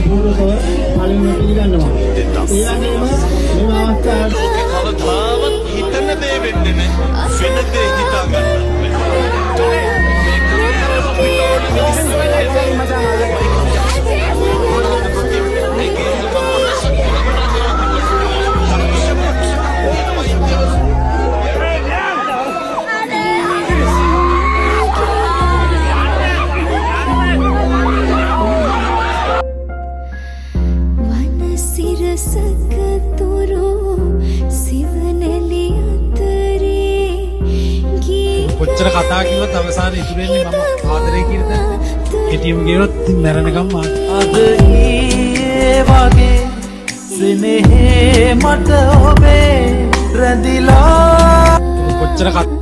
පූර්වකව පළමුව පිළිගන්නවා. ඒ වගේම මේ අවස්ථාවේ කවදාවත් හිතන දේ වෙන්නේ නැහැ. වෙන දේ හිතා ගන්න. කොච්චර කතා කිව්වත් අවසානයේ ඉතුරු වෙන්නේ මම ආදරේ කියන දේ. කෙටියම කියනොත් මැරෙනකම් අද ඊයේ වගේ සෙනෙහේ මට ඔබේ රැඳිලා කොච්චර කතා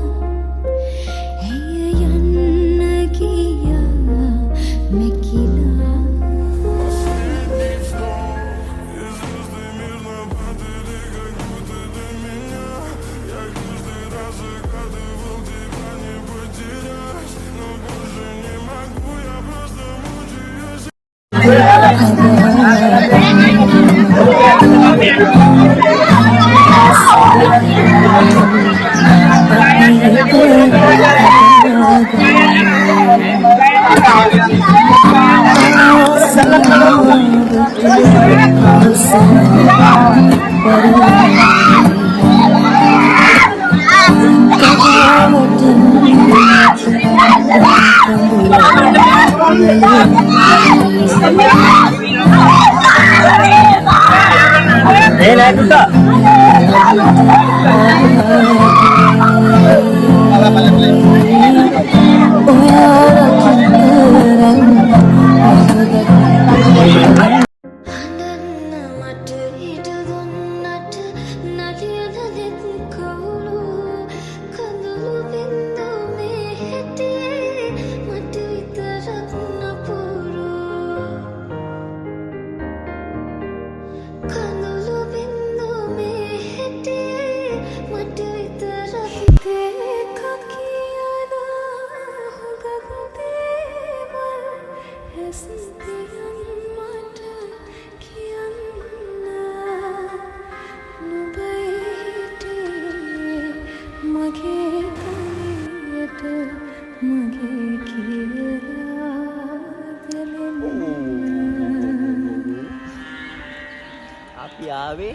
අපි ආවේ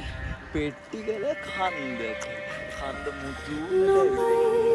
පෙට්ටිගල කන්දක කන්ද මුතු